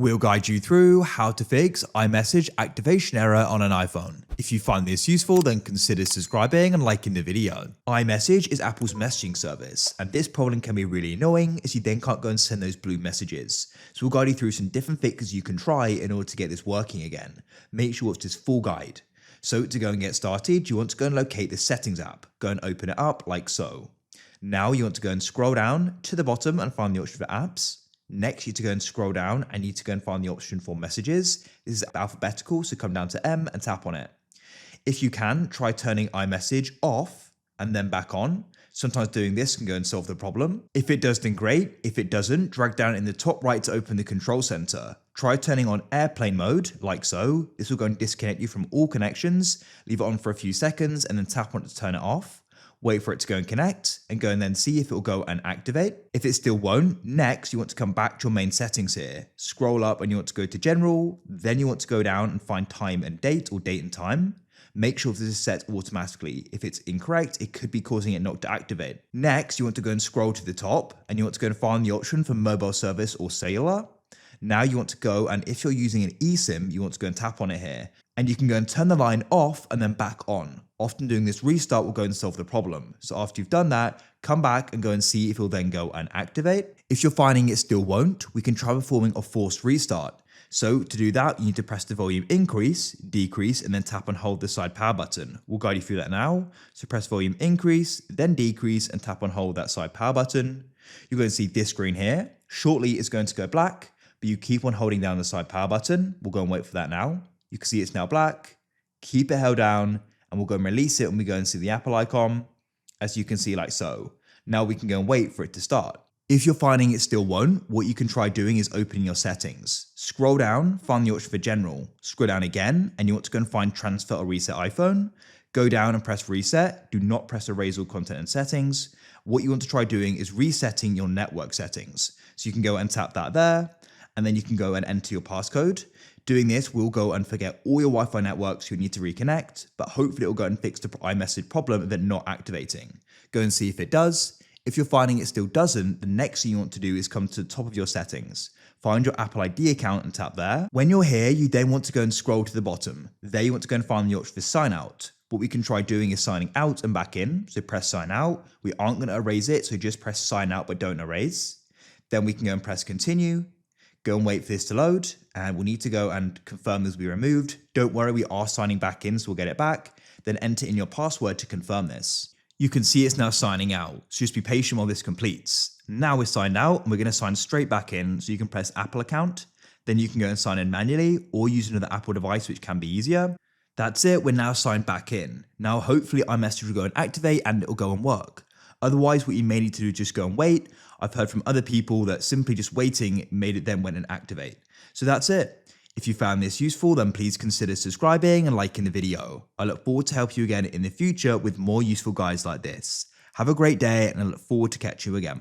We'll guide you through how to fix iMessage activation error on an iPhone. If you find this useful, then consider subscribing and liking the video. iMessage is Apple's messaging service, and this problem can be really annoying as you then can't go and send those blue messages. So we'll guide you through some different fixes you can try in order to get this working again. Make sure it's this full guide. So to go and get started, you want to go and locate the settings app. Go and open it up like so. Now you want to go and scroll down to the bottom and find the option for apps. Next, you need to go and scroll down and you need to go and find the option for messages. This is alphabetical, so come down to M and tap on it. If you can, try turning iMessage off and then back on. Sometimes doing this can go and solve the problem. If it does, then great. If it doesn't, drag down in the top right to open the control center. Try turning on airplane mode, like so. This will go and disconnect you from all connections. Leave it on for a few seconds and then tap on it to turn it off. Wait for it to go and connect and go and then see if it will go and activate. If it still won't, next you want to come back to your main settings here. Scroll up and you want to go to general, then you want to go down and find time and date or date and time. Make sure this is set automatically. If it's incorrect, it could be causing it not to activate. Next, you want to go and scroll to the top and you want to go and find the option for mobile service or cellular. Now you want to go and if you're using an eSIM, you want to go and tap on it here. And you can go and turn the line off and then back on. Often doing this restart will go and solve the problem. So after you've done that, come back and go and see if it'll then go and activate. If you're finding it still won't, we can try performing a forced restart. So to do that, you need to press the volume increase, decrease, and then tap and hold the side power button. We'll guide you through that now. So press volume increase, then decrease, and tap and hold that side power button. You're going to see this screen here. Shortly, it's going to go black, but you keep on holding down the side power button. We'll go and wait for that now. You can see it's now black. Keep it held down, and we'll go and release it when we go and see the Apple icon, as you can see like so. Now we can go and wait for it to start. If you're finding it still won't, what you can try doing is opening your settings. Scroll down, find the option for general. Scroll down again, and you want to go and find transfer or reset iPhone. Go down and press reset. Do not press erase all content and settings. What you want to try doing is resetting your network settings. So you can go and tap that there, and then you can go and enter your passcode. Doing this will go and forget all your Wi-Fi networks you need to reconnect, but hopefully it will go and fix the iMessage problem of it not activating. Go and see if it does. If you're finding it still doesn't, the next thing you want to do is come to the top of your settings. Find your Apple ID account and tap there. When you're here, you then want to go and scroll to the bottom. There you want to go and find the option for sign out. What we can try doing is signing out and back in. So press sign out. We aren't going to erase it, so just press sign out but don't erase. Then we can go and press continue. Go and wait for this to load, and we'll need to go and confirm this will be removed. Don't worry, we are signing back in, so we'll get it back. Then enter in your password to confirm this. You can see it's now signing out, so just be patient while this completes. Now we're signed out, and we're going to sign straight back in, so you can press Apple account. Then you can go and sign in manually, or use another Apple device, which can be easier. That's it, we're now signed back in. Now hopefully iMessage will go and activate, and it'll go and work. Otherwise, what you may need to do is just go and wait. I've heard from other people that simply just waiting made it then went and activate. So that's it. If you found this useful, then please consider subscribing and liking the video. I look forward to help you again in the future with more useful guides like this. Have a great day, and I look forward to catch you again.